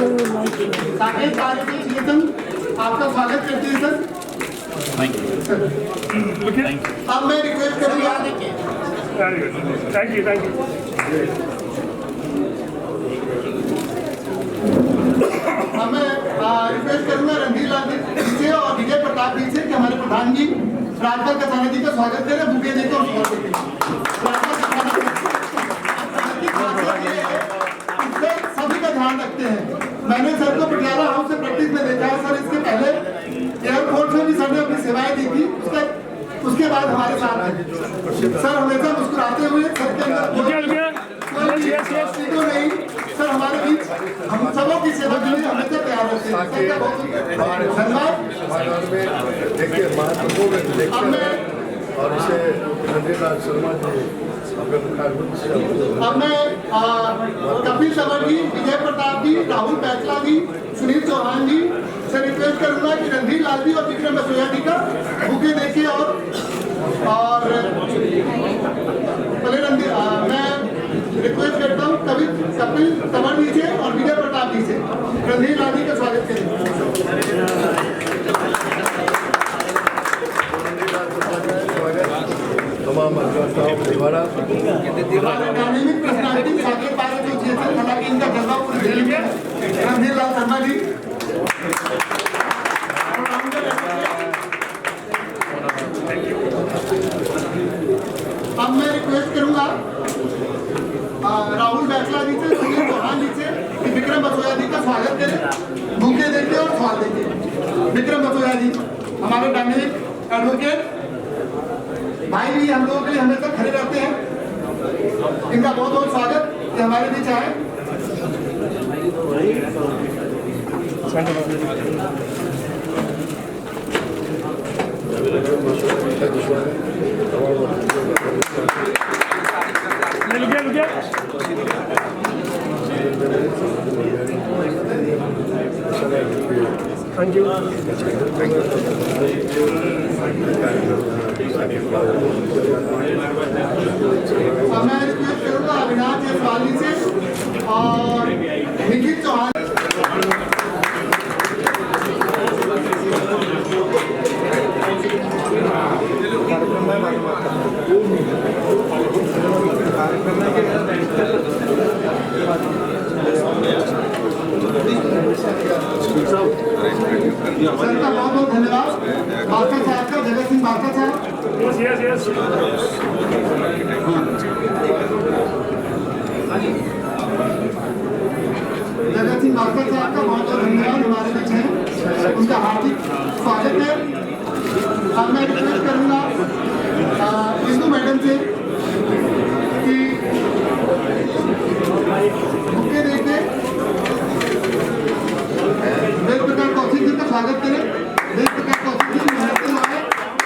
साकेत बारिश आपका स्वागत करते हैं सर। Thank you. अब मैं रिक्वेस्ट करूँगा, थैंक यू अब मैं रिक्वेस्ट करूँगा रणधीर लाल जी से और विजय प्रताप जी से कि हमारे प्रधान जी राजपाल कसाना जी का स्वागत करें, बुके देकर उसको सभी का ध्यान रखते हैं। मैंने सर को पटियाला हाउस से प्रैक्टिस में देखा है सर, इसके पहले एयरपोर्ट में भी सर ने अपनी सेवाएं दी थी, उसके बाद हमारे साथ हैं सर, हमेशा मुस्कुराते हुए सर के अंदर कोई नहीं सर, हमारे बीच हम सबों की सेवा के लिए हमेशा तैयार रहते हैं। सर का बहुत धन्यवाद। अब मैं और इसे रणधीर शर्मा जी अब मैं कपिल तंवर जी, विजय प्रताप जी, राहुल बैचला जी, सुनील चौहान जी से रिक्वेस्ट करूंगा कि रणधीर लाल जी और विक्रम बसोया जी का बुके देखे और पहले रणधीर मैं रिक्वेस्ट करता हूँ कपिल तंवर जी से और विजय प्रताप जी से रणधीर लाल जी का स्वागत करें। तमाम द्वारा डायनेमिक पर्सनालिटी साकेत बारिश जो जीते, हालांकि इनका जज्बा पूरी दिल्ली में रणधीर लाल शर्मा जी। अब मैं रिक्वेस्ट करूंगा राहुल बैचला जी से, सुनील चौहान जी से कि विक्रम बसोया जी का स्वागत करें, बुके देके और सवाल देके। विक्रम बसोया जी हमारे डायनेमिक एडवोकेट भाई भी हम लोगों के लिए हमेशा खड़े रहते हैं, इनका बहुत बहुत स्वागत कि हमारे बीच आए। Thank you. अब मैं रिक्वेस्ट करूंगा अविनाश जयसवाल से और निखिल चौहान। सर का बहुत बहुत धन्यवाद। बादशाह साहब का, जगत सिंह बादशाह साहब। यस जगत सिंह बादशाह साहब का बहुत बहुत धन्यवाद, हमारे बीच हैं, उनका हार्दिक स्वागत है। अब मैं रिक्वेस्ट करूँगा इंदू मैडम से कि बुके देके देव प्रकाश कौशिक जी का स्वागत करें। देव प्रकाश कौशिक जी मेहनती आए,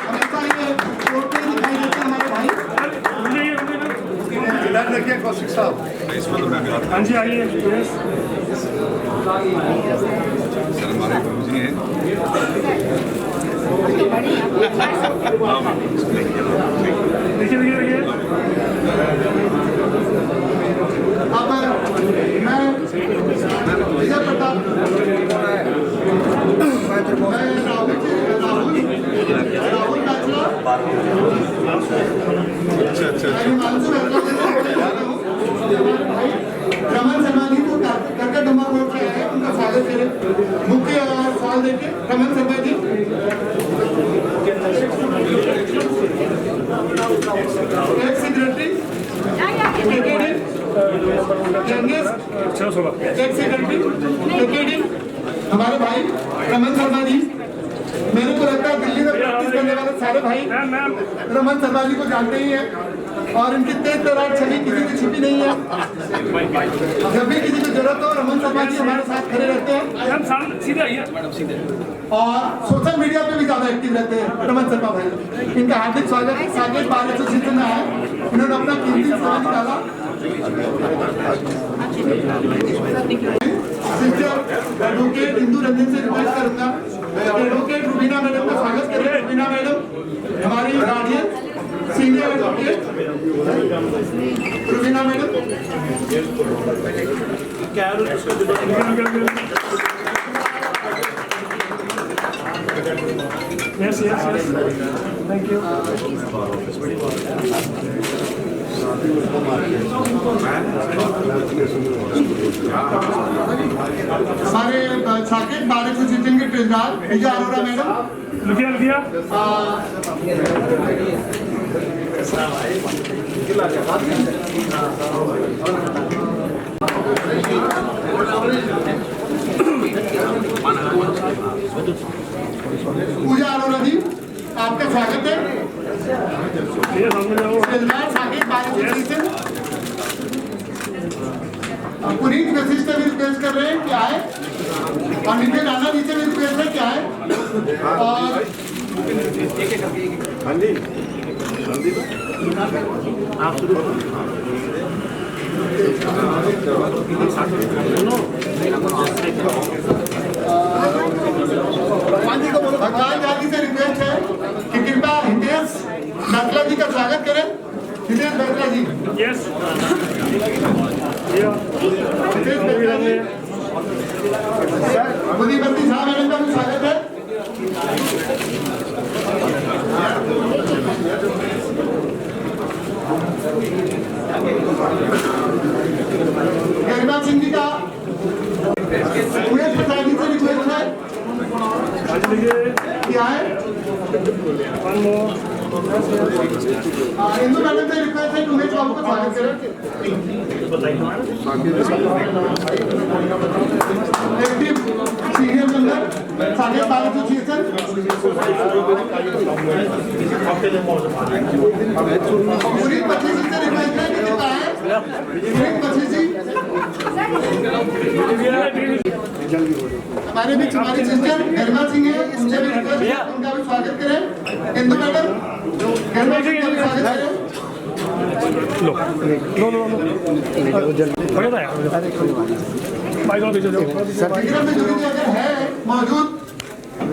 हमेशा ये कोर्ट में दिखाई देते हैं हमारे भाई। रखिए कौशिक साहब। हाँ जी आइए। सर हमारे गुरुजी हैं। देखिए अब मैं विजय प्रताप, मैं राहुल बैचला, हिमांशु बैचला भाई रमन शर्मा जी को करकट डम्मा कोर्ट से आए, उनका स्वागत करें, मुख्य और सवाल देके रमन शर्मा जी। एक सेक्रेटरी एक सेक्रेटरी हमारे भाई रमन शर्मा जी। मेरे को लगता है दिल्ली में प्रैक्टिस करने वाले सारे भाई रमन शर्मा जी को जानते ही हैं और इनकी तेज तरार छवि किसी की छुपी नहीं है। जब भी किसी को जरूरत हो रमन शर्मा जी हमारे साथ खड़े रहते हैं और सोशल मीडिया पे भी ज्यादा एक्टिव रहते हैं रमन शर्मा भाई। इनका हार्दिक स्वागत है। साकेत बार एसोसिएशन में आए, इन्होंने अपना कीमती समय निकाला। सिस्टर एडवोकेट इंदू रंजन से रिक्वेस्ट करूंगा एडवोकेट रुबीना मैडम का स्वागत करें। रुबीना मैडम हमारी guardian senior advocate Rubina madam, Yes, yes, yes. Thank you. हमारे साकेत बार एसोसिएशन के ट्रेजरर विजय अरोड़ा मैडम, लुकिया पूजा अरोड़ा जी, आपका स्वागत है। ये सामने जाओ। Treasurer Saket bar association. Puneet Vashishtha भी रिक्वेस्ट कर रहे हैं कि आए, और नित्य राणा जी से भी रिक्वेस्ट है कि आए। और भगवान जी से रिक्वेस्ट है कि कृपया हितेश बरकला जी का स्वागत करें। हितेश बरकला जी, Yes. Yeah. हितेश बरकला जी, बुद्धिमती शाह मैडम का भी स्वागत है। गरिमा सिंह जी का उमेश प्रसाद जी से रिक्वेस्ट है क्या है। One more. इंदु मैडम से रिक्वेस्ट है कि उमेश बाबू का स्वागत करें। Active senior member Saket bar association. Puneet Bakshi ji से रिक्वेस्ट है कि कितना है। पुनीत बख्शी जी, हमारे बीच हमारी सिस्टर गरिमा सिंह है, उनसे भी रिक्वेस्ट है उनका भी स्वागत करें। इंदु मैडम, गरिमा सिंह का भी स्वागत करें। लो बड़ा था यार। भाई को पीछे जाओ। विक्रम में जुड़ी अगर है मौजूद,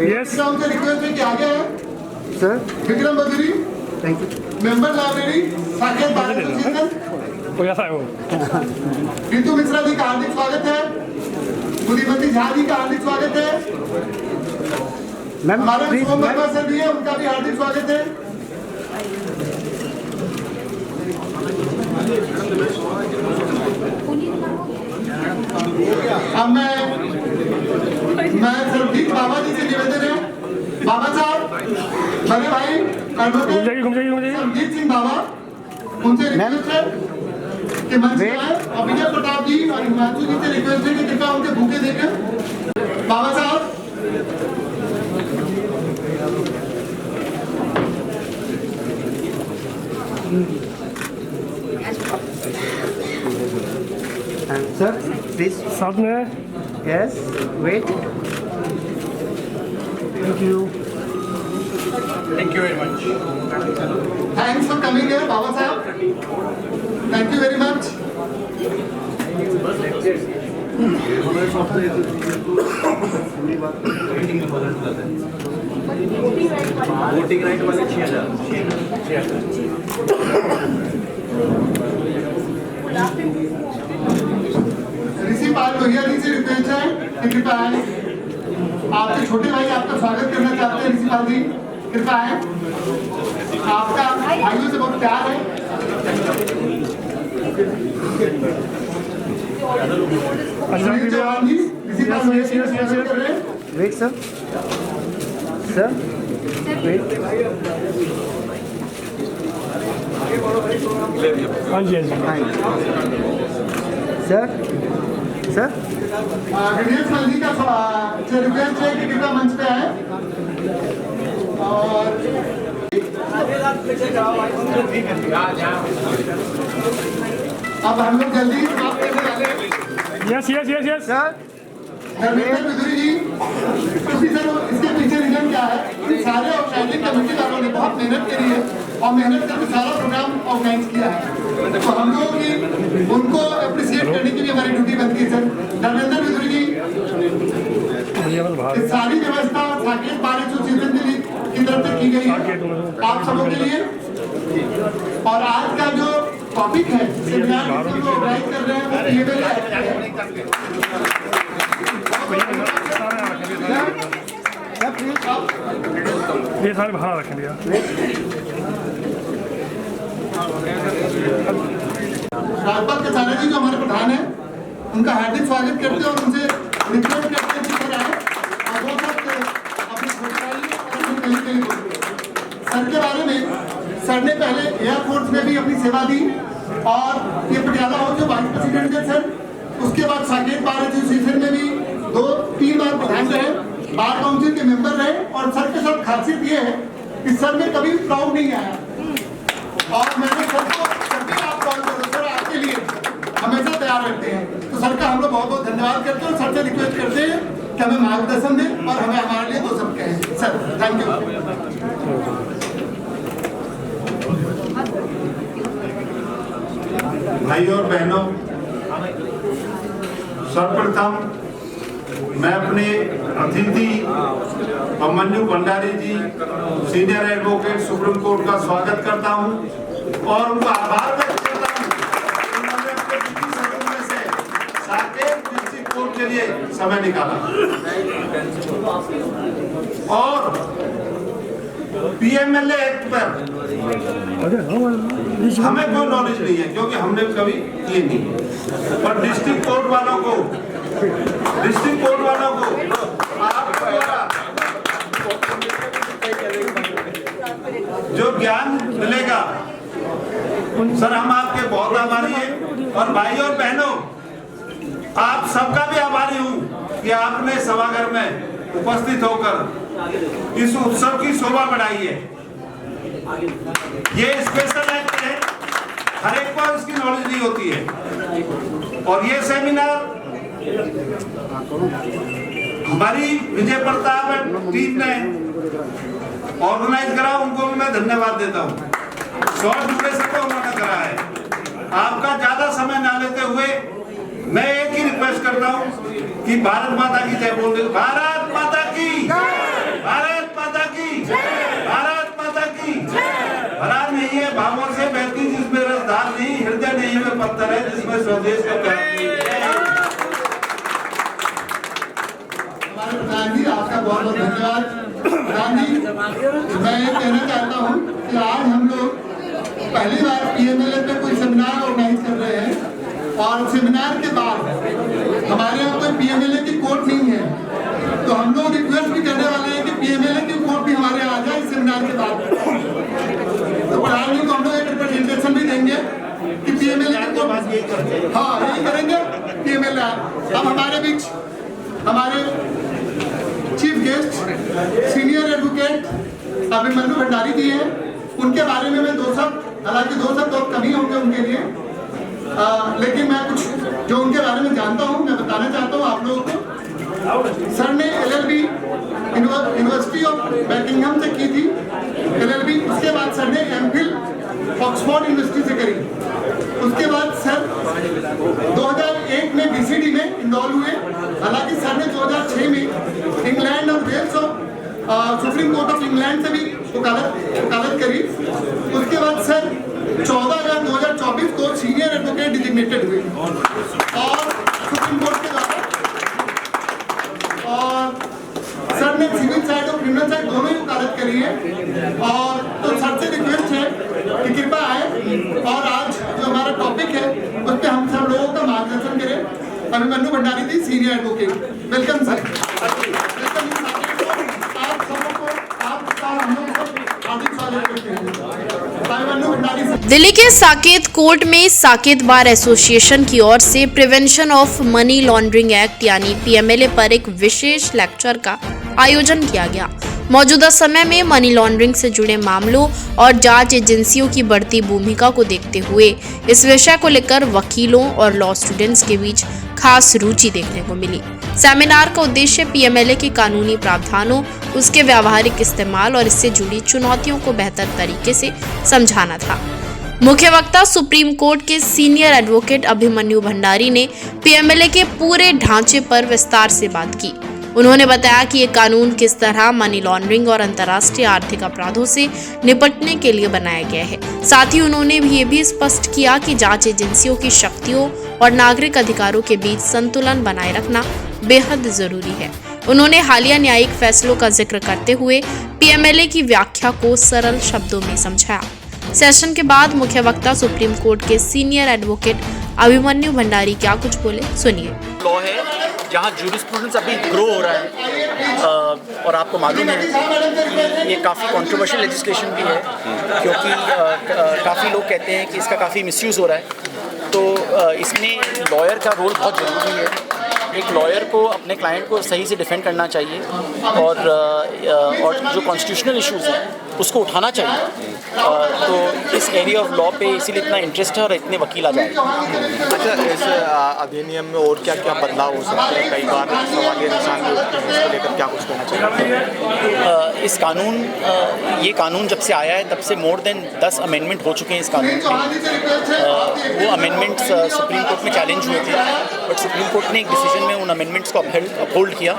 Yes. उनसे रिक्वेस्ट है कि आगे है। Sir Vikram Baduri, thank you member library Saket bar association. हो जाता है वो। रितु मिश्रा जी का हार्दिक स्वागत है। बुद्धिमती झा जी का हार्दिक स्वागत है। मैम हमारे प्लीज सोम वर्मा सर भी है, उनका भी हार्दिक स्वागत है। अब मैं सरदीप बाबा जी से निवेदन है, बाबा साहब बड़े भाई एडवोकेट घूम जाइए। संदीप सिंह बाबा, उनसे रिक्वेस्ट है कि मंच पे आए। और विजय प्रताप जी और हिमांशु जी से रिक्वेस्ट है कि कृपया उनके भूखे देखें। बाबा साहब, सर प्लीज साथ में। Yes wait Thank you. Thanks for coming here Baba Sahab, thank you very much. Voting right वाले 6,000 ऋषि पाल लोहिया जी से रिक्वेस्ट है कि कृपया आए। आपके छोटे भाई आपका स्वागत करना चाहते हैं। ऋषि पाल जी कृपया आए, आपका भाइयों से बहुत प्यार है। सुनील चौहान जी ऋषि पाल लोहिया जी का स्वागत कर रहे हैं। वेट सर सर वेट हाँ जी सर सर गणेश पाल जी का रिक्वेस्ट है कि कृपया मंच पे आए। और अब हम लोग जल्दी समाप्त करने वाले हैं। यस सर धर्मेंद्र बिधुरी जी, क्योंकि सर इसके पीछे रीजन क्या है, इन सारे ऑर्गेनाइजिंग कमेटी वालों ने बहुत मेहनत करी है और मेहनत करके सारा प्रोग्राम ऑर्गेनाइज किया है। तो हम लोगों की उनको अप्रिशिएट करने की भी हमारी ड्यूटी बनती है। सर धर्मेंद्र बिधुरी जी, इस सारी व्यवस्था साकेत बार एसोसिएशन की तरफ से की गई है आप सबों के लिए। और आज का जो टॉपिक है सेमिनार जो ऑर्गेनाइज कर रहे हैं वो PMLA ये सारे बाहर रखें भैया। राजपाल कसाना जी जो हमारे प्रधान हैं उनका हार्दिक स्वागत करते हैं और उनसे रिक्वेस्ट करते हैं कि सर आए और वो सब अपनी छोटी और अपनी कहीं सर के बारे में सर ने पहले एयरफोर्स में भी अपनी सेवा दी और ये पटियाला हाउस जो वाइस प्रेसिडेंट थे सर, उसके बाद साकेत बार एसोसिएशन में भी 2-3 बार प्रधान रहे, बार काउंसिल के मेंबर रहे और सर के साथ खासियत ये है कि सर में कभी प्राउड नहीं आया और मैंने सर को जब भी आप कॉल करो सर आपके लिए हमेशा तैयार रहते हैं। तो सर का हम लोग बहुत बहुत धन्यवाद करते हैं और सर से रिक्वेस्ट करते हैं कि हमें मार्गदर्शन दें और हमें हमारे लिए 2 शब्द कहें। Sir thank you. भाई और बहनों, सर्वप्रथम मैं अपने अतिथि Abhimanyu Bhandari ji senior advocate supreme court का स्वागत करता हूं और उनका आभार व्यक्त करता हूं कि उन्होंने अपने बिजी शेड्यूल में से साकेत डिस्ट्रिक्ट कोर्ट के लिए समय निकाला और PMLA एक्ट पर हमें कोई नॉलेज नहीं है क्योंकि हमने कभी किए नहीं, पर डिस्ट्रिक्ट कोर्ट वालों को आपके द्वारा जो ज्ञान मिलेगा सर, हम आपके बहुत आभारी हैं और भाई और बहनों आप सबका भी आभारी हूं कि आपने सभागार में उपस्थित होकर इस उत्सव की शोभा बढ़ाई है। ये स्पेशल एक्ट है, हर एक को इसकी नॉलेज नहीं होती है और ये सेमिनार हमारी विजय प्रताप टीम ने ऑर्गेनाइज करा, उनको भी मैं धन्यवाद देता हूँ। शॉर्ट ड्यूरेशन को उन्होंने करा है। आपका ज्यादा समय ना लेते हुए मैं एक ही रिक्वेस्ट करता हूँ कि भारत माता की जय बोल दे। भारत माता की, भारत माता की, भारत माता की। भरा नहीं है भावों से बहती जिसमें रसधार नहीं, हृदय नहीं है पत्थर है जिसमें स्वदेश का प्यार नहीं। हमारे प्रधान जी आपका बहुत बहुत धन्यवाद। प्रधान जी मैं ये कहना चाहता हूँ कि आज हम लोग पहली बार PMLA पे कोई सेमिनार ऑर्गेनाइज कर रहे हैं और सेमिनार के बाद हमारे यहाँ कोई PMLA की कोर्ट नहीं है, तो हम लोग रिक्वेस्ट भी करने वाले हैं कि PMLA की कोर्ट भी हमारे यहाँ आ जाए इस सेमिनार के बाद। तो प्रधान जी को हम लोग एक रिप्रेजेंटेशन भी देंगे कि PMLA की कोर्ट, हाँ यही करेंगे PMLA। अब हमारे बीच हमारे chief guest senior advocate Abhimanyu Bhandari ji हैं, उनके बारे में मैं 2 शब्द, हालांकि 2 शब्द बहुत कम ही होंगे उनके लिए, लेकिन मैं कुछ जो उनके बारे में जानता हूं मैं बताना चाहता हूं आप लोगों को। सर ने LLB यूनिवर्सिटी ऑफ बकिंघम से की थी LLB, उसके बाद सर ने MPhil ऑक्सफोर्ड यूनिवर्सिटी से करी। उसके बाद सर 2001 में BCD में इनरोल हुए, हालांकि सर ने 2006 में इंग्लैंड और वेल्स और सुप्रीम कोर्ट ऑफ इंग्लैंड से भी वकालत करी। उसके बाद सर 14 अगस्त 2024 को सीनियर एडवोकेट डिजिग्नेटेड हुए और सुप्रीम कोर्ट के द्वारा, और सर ने सिविल साइड और क्रिमिनल साइड दोनों ही वकालत करी है। और तो सर से रिक्वेस्ट है कि कृपया आए और आज जो हमारा टॉपिक है उस पर हम सब लोगों का मार्गदर्शन करें। Abhimanyu Bhandari ji senior advocate, welcome sir. Welcome आप सबों को, आपका हम लोग हार्दिक स्वागत करते हैं। अभिमन्यु भंडारी सर। दिल्ली के साकेत कोर्ट में साकेत बार एसोसिएशन की ओर से prevention of money laundering act यानी PMLA पर एक विशेष लेक्चर का आयोजन किया गया। मौजूदा समय में मनी लॉन्ड्रिंग से जुड़े मामलों और जांच एजेंसियों की बढ़ती भूमिका को देखते हुए इस विषय को लेकर वकीलों और लॉ स्टूडेंट्स के बीच खास रुचि देखने को मिली। सेमिनार का उद्देश्य PMLA के कानूनी प्रावधानों, उसके व्यावहारिक इस्तेमाल और इससे जुड़ी चुनौतियों को बेहतर तरीके से समझाना था। मुख्य वक्ता सुप्रीम कोर्ट के सीनियर एडवोकेट अभिमन्यु भंडारी ने PMLA के पूरे ढांचे पर विस्तार से बात की। उन्होंने बताया कि ये कानून किस तरह मनी लॉन्ड्रिंग और अंतर्राष्ट्रीय आर्थिक अपराधों से निपटने के लिए बनाया गया है। साथ ही उन्होंने ये भी स्पष्ट किया कि जांच एजेंसियों की शक्तियों और नागरिक अधिकारों के बीच संतुलन बनाए रखना बेहद जरूरी है। उन्होंने हालिया न्यायिक फैसलों का जिक्र करते हुए पीएमएलए की व्याख्या को सरल शब्दों में समझाया। सेशन के बाद मुख्य वक्ता सुप्रीम कोर्ट के सीनियर एडवोकेट अभिमन्यु भंडारी क्या कुछ बोले, सुनिए। लॉ है जहाँ जूरिस्प्रूडेंस अभी ग्रो हो रहा है और आपको मालूम है कि ये काफ़ी कंट्रोवर्शियल लेजिस्लेशन भी है, क्योंकि काफ़ी लोग कहते हैं कि इसका काफ़ी मिसयूज़ हो रहा है। तो इसमें लॉयर का रोल बहुत ज़रूरी है। एक लॉयर को अपने क्लाइंट को सही से डिफेंड करना चाहिए और जो कॉन्स्टिट्यूशनल इश्यूज़ हैं उसको उठाना चाहिए। तो इस एरिया ऑफ लॉ पे इसीलिए इतना इंटरेस्ट है और इतने वकील आ जाएंगे। अच्छा, इस अधिनियम में और क्या क्या बदलाव हो सकते हैं? कई बार सवाल ये निशान भी उठते हैं, इसको लेकर क्या कुछ कहना चाहिए? ये कानून जब से आया है तब से मोर देन 10 अमेंडमेंट हो चुके हैं इस कानून में। वो अमेंडमेंट्स सुप्रीम कोर्ट में चैलेंज हुए थे, बट सुप्रीम कोर्ट ने एक डिसीजन में उन अमेंडमेंट्स को अपहोल्ड किया।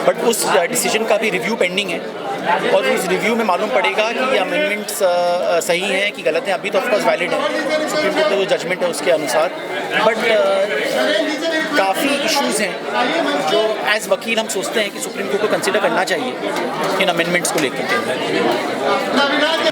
बट उस डिसीजन का भी रिव्यू पेंडिंग है और उस रिव्यू में मालूम पड़ेगा कि ये अमेंडमेंट्स सही हैं कि गलत हैं। अभी तो ऑफकोर्स वैलिड है, सुप्रीम कोर्ट का जो जजमेंट है उसके अनुसार। बट काफ़ी इश्यूज़ हैं जो एज वकील हम सोचते हैं कि सुप्रीम कोर्ट को कंसिडर करना चाहिए इन अमेंडमेंट्स को लेकर।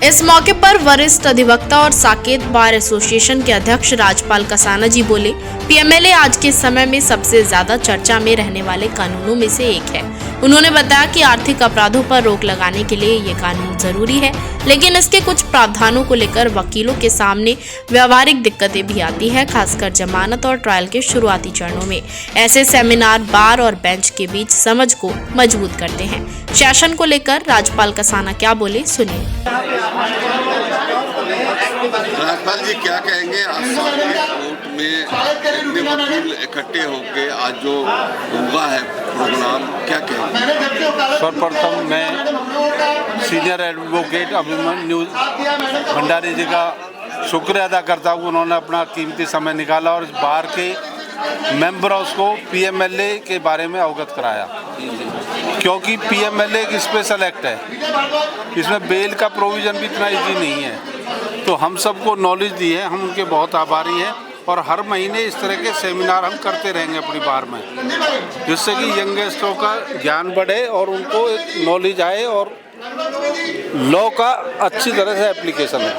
इस मौके पर वरिष्ठ अधिवक्ता और साकेत बार एसोसिएशन के अध्यक्ष राजपाल कसाना जी बोले, पीएमएलए आज के समय में सबसे ज्यादा चर्चा में रहने वाले कानूनों में से एक है। उन्होंने बताया कि आर्थिक अपराधों पर रोक लगाने के लिए ये कानून जरूरी है, लेकिन इसके कुछ प्रावधानों को लेकर वकीलों के सामने व्यावहारिक दिक्कतें भी आती है, खासकर जमानत और ट्रायल के शुरुआती चरणों में। ऐसे सेमिनार बार और बेंच के बीच समझ को मजबूत करते हैं। सेशन को लेकर राजपाल कसाना क्या बोले, सुनिए। राजपाल जी क्या कहेंगे? आज कोर्ट में इतने वकील इकट्ठे होकर आज जो हुआ है प्रोग्राम, क्या कहेंगे? सर्वप्रथम मैं सीनियर एडवोकेट अभिमन्यु भंडारी जी का शुक्रिया अदा करता हूँ। उन्होंने अपना कीमती समय निकाला और इस बार के मेंबरों को पीएमएलए के बारे में अवगत कराया, क्योंकि पीएमएलए एक स्पेशल एक्ट है। इसमें बेल का प्रोविज़न भी इतना ईजी नहीं है। तो हम सबको नॉलेज दी है, हम उनके बहुत आभारी हैं और हर महीने इस तरह के सेमिनार हम करते रहेंगे अपनी बार में, जिससे कि यंगस्टरों का ज्ञान बढ़े और उनको एक नॉलेज आए और लॉ का अच्छी तरह से एप्लीकेशन है।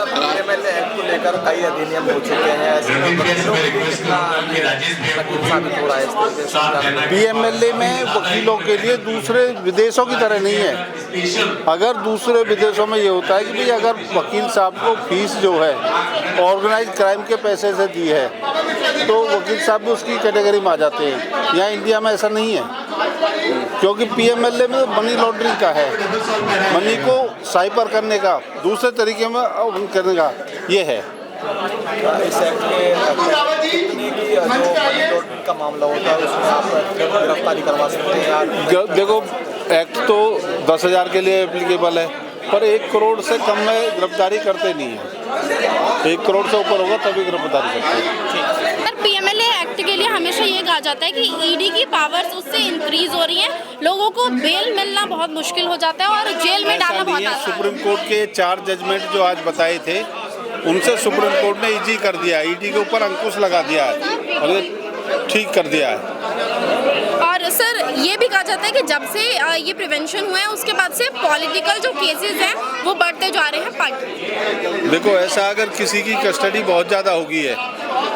पीएमएलए एक्ट को लेकर कई अधिनियम हो चुके हैं, साबित हो रहा है। पीएमएलए में वकीलों के लिए दूसरे विदेशों की तरह नहीं है। अगर दूसरे विदेशों में ये होता है कि भाई अगर वकील साहब को फीस जो है ऑर्गेनाइज क्राइम के पैसे से दी है तो वकील साहब भी उसकी कैटेगरी में आ जाते हैं। यहाँ इंडिया में ऐसा नहीं है, क्योंकि पीएमएलए में मनी लॉन्ड्रिंग का है, मनी को साइपर करने का, दूसरे तरीके में करने का ये है। इस एक्ट के कितने की जो मनी लॉन्ड्रिंग का मामला होता है उसमें आप गिरफ्तारी करवा सकते हैं यार? देखो, एक्ट तो 10,000 के लिए एप्लीकेबल है, पर 1 करोड़ से कम में गिरफ्तारी करते नहीं है। 1 करोड़ से ऊपर होगा तभी गिरफ्तारी करते हैं। सर, पीएमएलए एक्ट के लिए हमेशा ये कहा जाता है कि ईडी की पावर्स उससे इंक्रीज हो रही हैं, लोगों को बेल मिलना बहुत मुश्किल हो जाता है और जेल में डालना बहुत आसान है। सुप्रीम कोर्ट के 4 जजमेंट जो आज बताए थे उनसे सुप्रीम कोर्ट ने ईजी कर दिया है, ईडी के ऊपर अंकुश लगा दिया है और ये ठीक कर दिया है। और सर, ये भी कहा जाता है कि जब से ये प्रिवेंशन हुआ है उसके बाद से पॉलिटिकल जो केसेस हैं वो बढ़ते जा रहे हैं पार्टी। देखो, ऐसा अगर किसी की कस्टडी बहुत ज़्यादा होगी है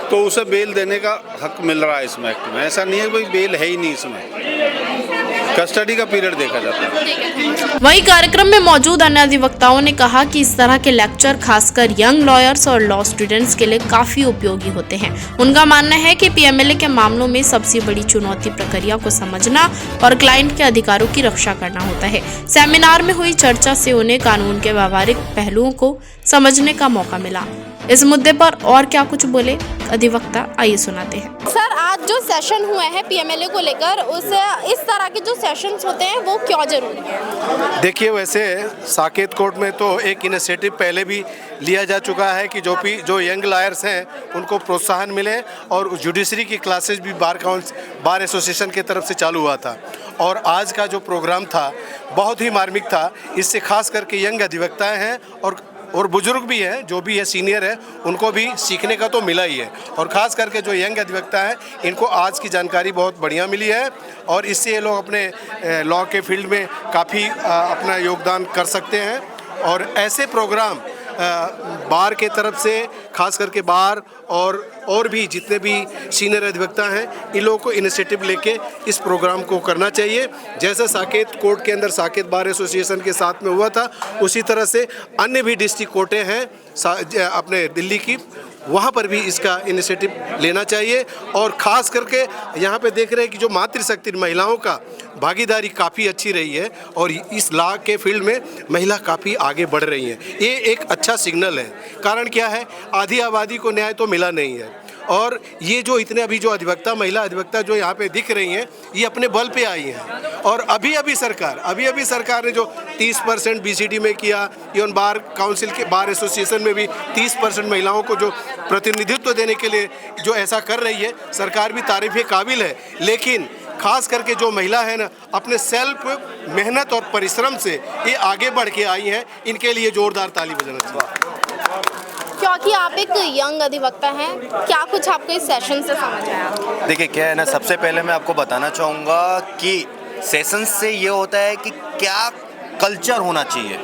तो उसे बेल देने का हक मिल रहा है इसमें एक्ट में। ऐसा नहीं है कोई बेल है ही नहीं, इसमें कस्टडी का पीरियड देखा जाता है। वहीं कार्यक्रम में मौजूद अन्य अधिवक्ताओं ने कहा कि इस तरह के लेक्चर खासकर यंग लॉयर्स और लॉ स्टूडेंट्स के लिए काफी उपयोगी होते हैं। उनका मानना है कि पीएमएलए के मामलों में सबसे बड़ी चुनौती प्रक्रिया को समझना और क्लाइंट के अधिकारों की रक्षा करना होता है। सेमिनार में हुई चर्चा से उन्हें कानून के व्यावहारिक पहलुओं को समझने का मौका मिला। इस मुद्दे पर और क्या कुछ बोले अधिवक्ता, आइए सुनाते हैं। सर, आज जो सेशन हुआ है पीएमएलए को लेकर, उसे इस तरह के जो सेशंस होते हैं वो क्यों जरूरी है? देखिए, वैसे साकेत कोर्ट में तो एक इनिशिएटिव पहले भी लिया जा चुका है कि जो यंग लॉयर्स हैं उनको प्रोत्साहन मिले, और जुडिशरी की क्लासेस भी बार एसोसिएशन की तरफ से चालू हुआ था। और आज का जो प्रोग्राम था बहुत ही मार्मिक था। इससे खास करके यंग अधिवक्ताएं हैं और बुजुर्ग भी हैं, जो भी है सीनियर है, उनको भी सीखने का तो मिला ही है। और ख़ास करके जो यंग अधिवक्ता हैं इनको आज की जानकारी बहुत बढ़िया मिली है, और इससे ये लोग अपने लॉ के फील्ड में काफ़ी अपना योगदान कर सकते हैं। और ऐसे प्रोग्राम बार के तरफ से, खास करके बार और भी जितने भी सीनियर अधिवक्ता हैं, इन लोगों को इनिशिएटिव लेके इस प्रोग्राम को करना चाहिए। जैसे साकेत कोर्ट के अंदर साकेत बार एसोसिएशन के साथ में हुआ था, उसी तरह से अन्य भी डिस्ट्रिक्ट कोर्टें हैं अपने दिल्ली की, वहाँ पर भी इसका इनिशिएटिव लेना चाहिए। और ख़ास करके यहाँ पे देख रहे हैं कि जो मातृशक्ति महिलाओं का भागीदारी काफ़ी अच्छी रही है, और इस लॉ के फील्ड में महिला काफ़ी आगे बढ़ रही हैं। ये एक अच्छा सिग्नल है। कारण क्या है, आधी आबादी को न्याय तो मिला नहीं है, और ये जो इतने अभी जो अधिवक्ता, महिला अधिवक्ता जो यहाँ पे दिख रही हैं, ये अपने बल पे आई हैं। और अभी सरकार ने जो 30% BCD में किया, इवन बार काउंसिल के बार एसोसिएशन में भी 30% महिलाओं को जो प्रतिनिधित्व देने के लिए जो ऐसा कर रही है, सरकार भी तारीफ़ के काबिल है। लेकिन खास करके जो महिला है ना, अपने सेल्फ मेहनत और परिश्रम से ये आगे बढ़ के आई हैं, इनके लिए जोरदार ताली बजाना चाहिए। क्योंकि आप एक यंग अधिवक्ता हैं, क्या कुछ आपको इस सेशन से समझ आया? देखिए, क्या है ना, सबसे पहले मैं आपको बताना चाहूँगा कि सेशन से ये होता है कि क्या कल्चर होना चाहिए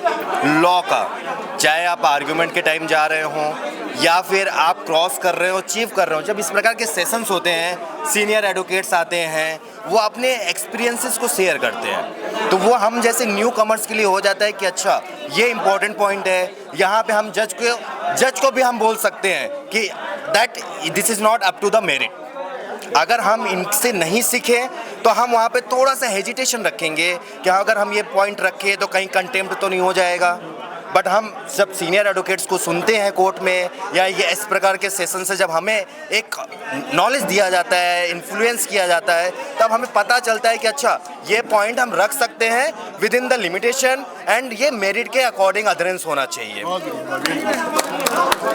लॉ का। चाहे आप आर्गुमेंट के टाइम जा रहे हों या फिर आप क्रॉस कर रहे हो, अचीव कर रहे हो, जब इस प्रकार के सेशंस होते हैं, सीनियर एडवोकेट्स आते हैं, वो अपने एक्सपीरियंसेस को शेयर करते हैं, तो वो हम जैसे न्यू कमर्स के लिए हो जाता है कि अच्छा ये इंपॉर्टेंट पॉइंट है, यहाँ पे हम जज को भी हम बोल सकते हैं कि that this is not up to the merit. अगर हम इनसे नहीं सीखें तो हम वहाँ पे थोड़ा सा हेजिटेशन रखेंगे कि अगर हम ये पॉइंट रखें तो कहीं कंटेम्प्ट तो नहीं हो जाएगा। बट हम जब सीनियर एडवोकेट्स को सुनते हैं कोर्ट में, या ये इस प्रकार के सेशन से जब हमें एक नॉलेज दिया जाता है, इन्फ्लुएंस किया जाता है, तब हमें पता चलता है कि अच्छा ये पॉइंट हम रख सकते हैं with in the limitation, and ये मेरिट के अकॉर्डिंग अदरेंस होना चाहिए।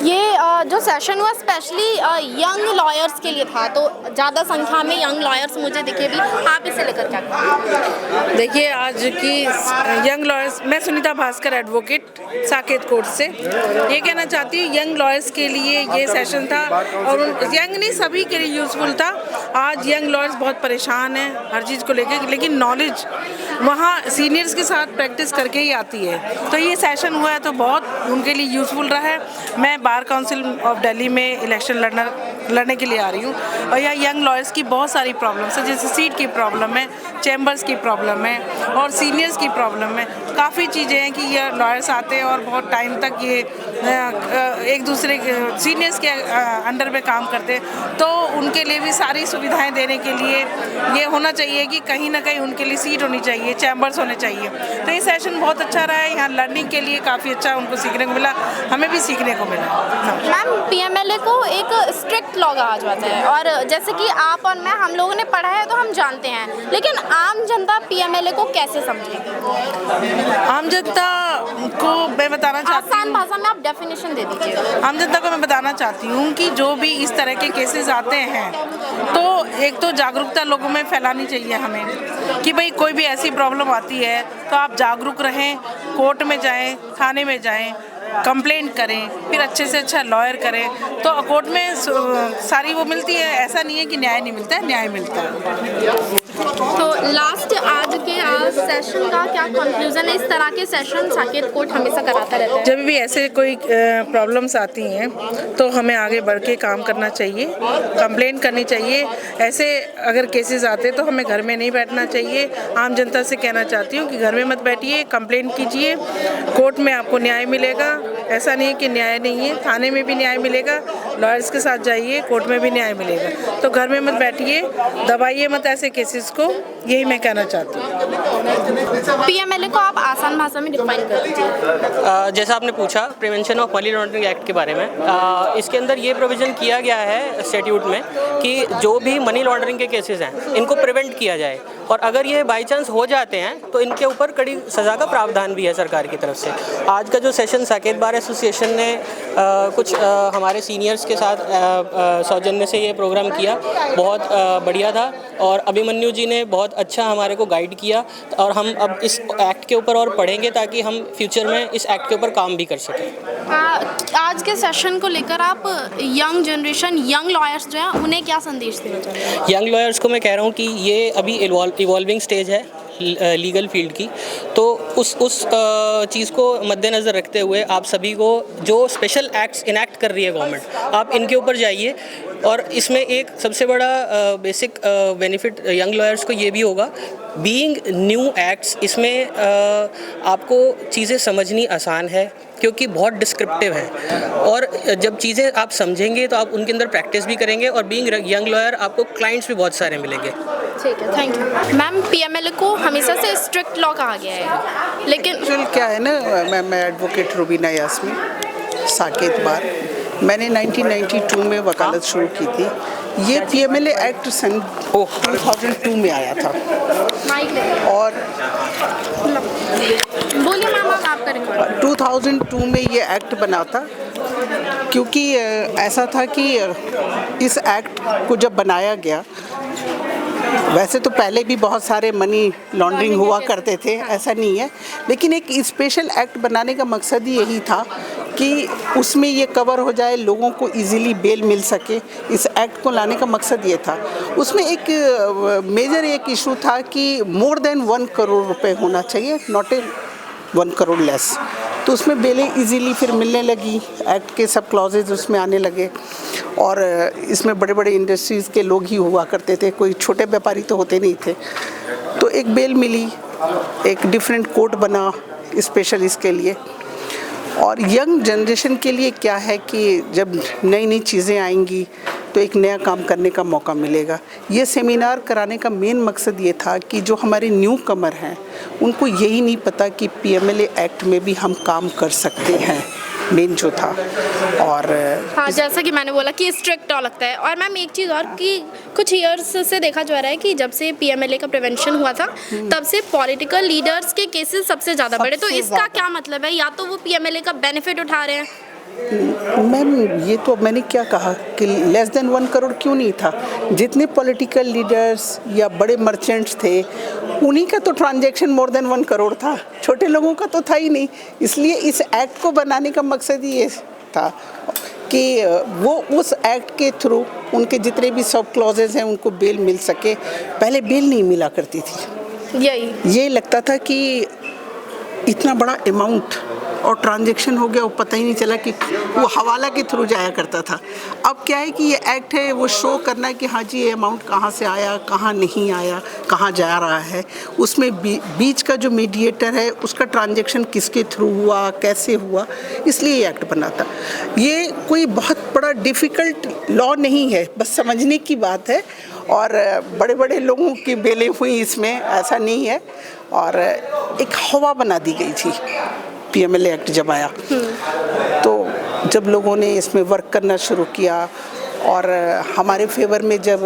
ये जो सेशन हुआ स्पेशली यंग लॉयर्स के लिए था, तो ज़्यादा संख्या में यंग लॉयर्स मुझे दिखे भी। आप इसे लेकर क्या कहेंगे? देखिए, आज की यंग लॉयर्स, मैं सुनीता भास्कर, एडवोकेट साकेत कोर्ट से, ये कहना चाहती हूँ यंग लॉयर्स के लिए ये सेशन था, और यंग नहीं, सभी के लिए यूज़फुल था। आज यंग लॉयर्स बहुत परेशान हैं हर चीज़ को लेकर, लेकिन नॉलेज वहाँ सीनियर्स के साथ प्रैक्टिस करके ही आती है। तो ये सेशन हुआ है तो बहुत उनके लिए यूज़फुल रहा है। मैं बार काउंसिल ऑफ दिल्ली में इलेक्शन लड़ने के लिए आ रही हूँ, और यहाँ यंग लॉयर्स की बहुत सारी प्रॉब्लम्स है, जैसे सीट की प्रॉब्लम है, चैम्बर्स की प्रॉब्लम है, और सीनियर्स की प्रॉब्लम है। काफ़ी चीज़ें हैं कि ये लॉयर्स आते हैं और बहुत टाइम तक ये एक दूसरे सीनियर्स के अंडर में काम करते हैं, तो उनके लिए भी सारी सुविधाएं देने के लिए ये होना चाहिए कि कहीं ना कहीं उनके लिए सीट होनी चाहिए, चैम्बर्स होने चाहिए। तो ये सेशन बहुत अच्छा रहा है, यहाँ लर्निंग के लिए काफ़ी अच्छा उनको सीखने को मिला, हमें भी सीखने को मिला। मैम, पीएमएलए को एक स्ट्रिक्ट लॉ कहा जाता है, और जैसे कि आप और मैं, हम लोगों ने पढ़ा है तो हम जानते हैं, लेकिन आम जनता पीएमएलए को कैसे समझे? आम जनता को मैं बताना चाहती हूँ, आसान भाषा में आप डेफिनेशन दे दीजिए। आम जनता को मैं बताना चाहती हूँ कि जो भी इस तरह के केसेस आते हैं, तो एक तो जागरूकता लोगों में फैलानी चाहिए हमें कि भाई कोई भी ऐसी प्रॉब्लम आती है तो आप जागरूक रहें, कोर्ट में जाएं, थाने में जाएं, कंप्लेंट करें, फिर अच्छे से अच्छा लॉयर करें, तो कोर्ट में सारी वो मिलती है। ऐसा नहीं है कि न्याय नहीं मिलता है, न्याय मिलता है। तो लास्ट आज के सेशन का क्या कंक्लूजन है? इस तरह के सेशन साकेत कोर्ट हमेशा कराता रहता है। जब भी ऐसे कोई प्रॉब्लम्स आती हैं तो हमें आगे बढ़ के काम करना चाहिए, कंप्लेंट करनी चाहिए। ऐसे अगर केसेस आते हैं तो हमें घर में नहीं बैठना चाहिए। आम जनता से कहना चाहती हूँ कि घर में मत बैठिए, कंप्लेंट कीजिए, कोर्ट में आपको न्याय मिलेगा। ऐसा नहीं है कि न्याय नहीं है, थाने में भी न्याय मिलेगा, लॉयर्स के साथ जाइए, कोर्ट में भी न्याय मिलेगा। तो घर में मत बैठिए, दबाइए मत ऐसे केसेस को, यही मैं कहना चाहती हूँ। पीएमएलए को आप आसान भाषा में डिफाइन कर दीजिए। जैसा आपने पूछा prevention of money laundering act के बारे में, इसके अंदर ये प्रोविज़न किया गया है स्टैट्यूट में कि जो भी मनी लॉन्ड्रिंग के केसेस हैं इनको प्रिवेंट किया जाए, और अगर ये बाई चांस हो जाते हैं तो इनके ऊपर कड़ी सज़ा का प्रावधान भी है सरकार की तरफ से। आज का जो सेशन साकेत बार एसोसिएशन ने कुछ हमारे सीनियर्स के साथ सौजन्य से ये प्रोग्राम किया, बहुत बढ़िया था, और अभिमन्यु जी ने बहुत अच्छा हमारे को गाइड किया, और हम अब इस एक्ट के ऊपर और पढ़ेंगे ताकि हम फ्यूचर में इस एक्ट के ऊपर काम भी कर सकें। आज के सेशन को लेकर आप यंग जनरेशन, यंग लॉयर्स जो हैं उन्हें क्या संदेश देना चाहते हैं? यंग लॉयर्स को मैं कह रहा हूँ कि ये अभी इवॉल्विंग स्टेज है लीगल फील्ड की, तो उस चीज़ को मद्देनज़र रखते हुए आप सभी को जो स्पेशल एक्ट्स इनैक्ट कर रही है गवर्नमेंट, आप इनके ऊपर जाइए। और इसमें एक सबसे बड़ा बेसिक बेनिफिट यंग लॉयर्स को ये भी होगा, बीइंग न्यू एक्ट्स, इसमें आपको चीज़ें समझनी आसान है क्योंकि बहुत डिस्क्रिप्टिव है, और जब चीज़ें आप समझेंगे तो आप उनके अंदर प्रैक्टिस भी करेंगे, और बीइंग यंग लॉयर आपको क्लाइंट्स भी बहुत सारे मिलेंगे। ठीक है, थैंक यू मैम। पीएमएलए को हमेशा से स्ट्रिक्ट लॉ कहा गया है, लेकिन एक्चुअल क्या है ना, मैं एडवोकेट रुबीना यास्मीन, साकेत बार, मैंने 1992 में वकालत शुरू की थी। ये पीएमएलए एक्ट सन 2002 में आया था, और बोलिए मैम, आपका रिकॉर्ड। 2002 में ये एक्ट बना था, क्योंकि ऐसा था कि इस एक्ट को जब बनाया गया, वैसे तो पहले भी बहुत सारे मनी लॉन्ड्रिंग हुआ करते थे, ऐसा नहीं है, लेकिन एक स्पेशल एक्ट बनाने का मकसद ही यही था कि उसमें ये कवर हो जाए, लोगों को इजीली बेल मिल सके। इस एक्ट को लाने का मकसद ये था। उसमें एक मेजर एक इशू था कि मोर देन 1 करोड़ रुपए होना चाहिए, नॉट ए 1 करोड़ लेस। तो उसमें बेलें इजीली फिर मिलने लगी, एक्ट के सब क्लॉजेज उसमें आने लगे, और इसमें बड़े बड़े इंडस्ट्रीज़ के लोग ही हुआ करते थे, कोई छोटे व्यापारी तो होते नहीं थे। तो एक बेल मिली, एक डिफरेंट कोर्ट बना स्पेशल इसके लिए। और यंग जनरेशन के लिए क्या है कि जब नई नई चीज़ें आएंगी तो एक नया काम करने का मौका मिलेगा। ये सेमिनार कराने का मेन मकसद ये था कि जो हमारे न्यू कमर हैं उनको यही नहीं पता कि पीएमएलए एक्ट में भी हम काम कर सकते हैं, मेन जो था। और हाँ, जैसा कि मैंने बोला कि स्ट्रिक्ट लॉ लगता है। और मैम एक चीज़ और कि कुछ ईयर्स से देखा जा रहा है कि जब से पीएमएलए का प्रिवेंशन हुआ था तब से पॉलिटिकल लीडर्स के केसेस सबसे ज़्यादा बढ़े, तो इसका क्या मतलब है? या तो वो पीएमएलए का बेनिफिट उठा रहे हैं? मैम, ये तो मैंने क्या कहा कि लेस देन 1 करोड़ क्यों नहीं था। जितने पॉलिटिकल लीडर्स या बड़े मर्चेंट्स थे उन्हीं का तो ट्रांजैक्शन मोर देन 1 करोड़ था, छोटे लोगों का तो था ही नहीं। इसलिए इस एक्ट को बनाने का मकसद ही ये था कि वो उस एक्ट के थ्रू उनके जितने भी सब क्लॉजेज हैं उनको बेल मिल सके। पहले बेल नहीं मिला करती थी, ये लगता था कि इतना बड़ा अमाउंट और ट्रांजैक्शन हो गया, वो पता ही नहीं चला कि वो हवाला के थ्रू जाया करता था। अब क्या है कि ये एक्ट है, वो शो करना है कि हाँ जी ये अमाउंट कहाँ से आया, कहाँ नहीं आया, कहाँ जा रहा है। उसमें बीच का जो मीडिएटर है उसका ट्रांजैक्शन किसके थ्रू हुआ, कैसे हुआ, इसलिए ये एक्ट बना था। ये कोई बहुत बड़ा डिफ़िकल्ट लॉ नहीं है, बस समझने की बात है। और बड़े बड़े लोगों की बेलें हुई इसमें, ऐसा नहीं है। और एक हवा बना दी गई थी पीएमएलए एक्ट जब आया, तो जब लोगों ने इसमें वर्क करना शुरू किया और हमारे फेवर में जब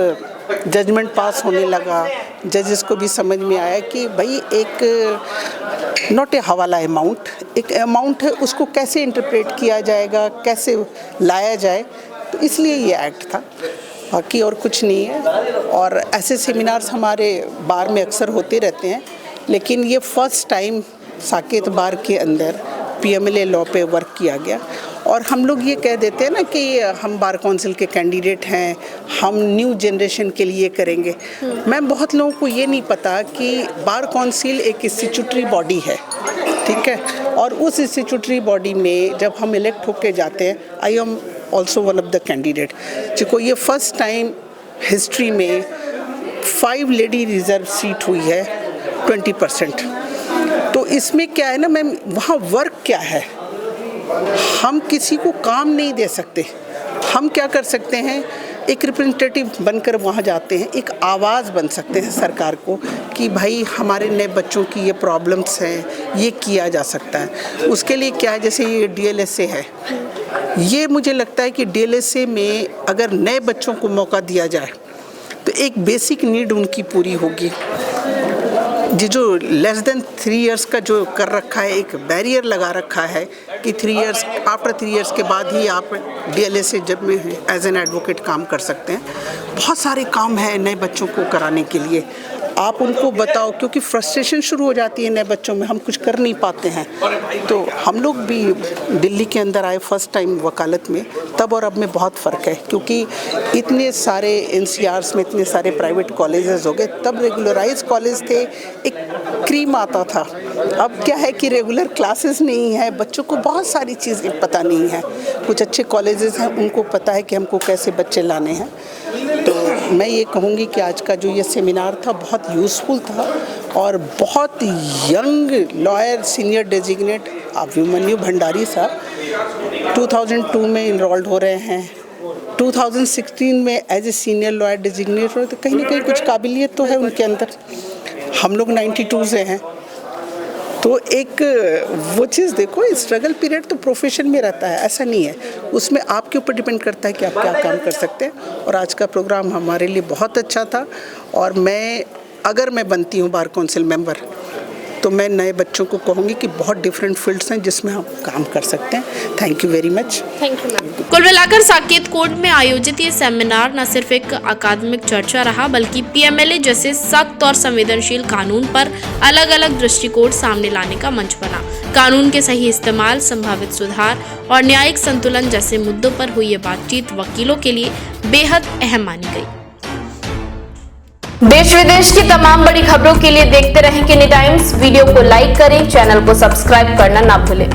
जजमेंट पास होने लगा, जजेस को भी समझ में आया कि भाई एक नॉट ए हवाला अमाउंट, एक अमाउंट है, उसको कैसे इंटरप्रेट किया जाएगा, कैसे लाया जाए, तो इसलिए ये एक्ट था, बाकी और कुछ नहीं है। और ऐसे सेमिनार्स हमारे बार में अक्सर होते रहते हैं, लेकिन ये फर्स्ट टाइम साकेत बार के अंदर पीएमएलए लॉ पे वर्क किया गया। और हम लोग ये कह देते हैं ना कि हम बार काउंसिल के कैंडिडेट हैं, हम न्यू जनरेशन के लिए करेंगे। मैम, बहुत लोगों को ये नहीं पता कि बार काउंसिल एक स्टैट्यूटरी बॉडी है, ठीक है, और उस स्टैट्यूटरी बॉडी में जब हम इलेक्ट होके जाते हैं, I am also one of the candidate, जिसको ये फर्स्ट टाइम हिस्ट्री में 5 लेडी रिजर्व सीट हुई है 20%। तो इसमें क्या है ना मैम, वहाँ वर्क क्या है, हम किसी को काम नहीं दे सकते, हम क्या कर सकते हैं, एक रिप्रेजेंटेटिव बनकर वहाँ जाते हैं, एक आवाज़ बन सकते हैं सरकार को कि भाई हमारे नए बच्चों की ये प्रॉब्लम्स हैं, ये किया जा सकता है। उसके लिए क्या है, जैसे ये DLSA है, ये मुझे लगता है कि DLSA में अगर नए बच्चों को मौका दिया जाए तो एक बेसिक नीड उनकी पूरी होगी। जो लेस देन 3 इयर्स का जो कर रखा है, एक बैरियर लगा रखा है कि 3 इयर्स, आफ्टर 3 इयर्स के बाद ही आप DLSA जब में एज एन एडवोकेट काम कर सकते हैं। बहुत सारे काम हैं नए बच्चों को कराने के लिए, आप उनको बताओ, क्योंकि फ्रस्ट्रेशन शुरू हो जाती है नए बच्चों में, हम कुछ कर नहीं पाते हैं। तो हम लोग भी दिल्ली के अंदर आए फर्स्ट टाइम वकालत में, तब और अब में बहुत फ़र्क है, क्योंकि इतने सारे NCRs में इतने सारे प्राइवेट कॉलेजेस हो गए। तब रेगुलराइज कॉलेज थे, एक क्रीम आता था। अब क्या है कि रेगुलर क्लासेस नहीं है, बच्चों को बहुत सारी चीज़ें पता नहीं है। कुछ अच्छे कॉलेजेस हैं, उनको पता है कि हमको कैसे बच्चे लाने हैं। तो मैं ये कहूँगी कि आज का जो ये सेमिनार था बहुत यूज़फुल था, और बहुत young lawyer senior designate Abhimanyu Bhandari साहब 2002 में इनरोल्ड हो रहे हैं, 2016 में as a senior lawyer designate हो, तो कहीं ना कहीं कुछ काबिलियत तो है उनके अंदर। हम लोग 92 से हैं, तो एक वो चीज़ देखो, स्ट्रगल पीरियड तो प्रोफेशन में रहता है, ऐसा नहीं है, उसमें आपके ऊपर डिपेंड करता है कि आप क्या काम कर सकते हैं। और आज का प्रोग्राम हमारे लिए बहुत अच्छा था, और अगर मैं बनती हूँ बार काउंसिल मेंबर, तो मैं नए बच्चों को कहूँगी कि बहुत डिफरेंट फील्ड्स हैं जिसमें आप काम कर सकते हैं। Thank you very much. Thank you ma'am. कुल मिलाकर साकेत कोर्ट में आयोजित ये सेमिनार न सिर्फ एक अकादमिक चर्चा रहा, बल्कि PMLA जैसे सख्त और संवेदनशील कानून पर अलग अलग दृष्टिकोण सामने लाने का मंच बना। कानून के सही इस्तेमाल, संभावित सुधार और न्यायिक संतुलन जैसे मुद्दों पर हुई ये बातचीत वकीलों के लिए बेहद अहम मानी गई। देश विदेश की तमाम बड़ी खबरों के लिए देखते रहें किनी टाइम्स। वीडियो को लाइक करें, चैनल को सब्सक्राइब करना ना भूलें।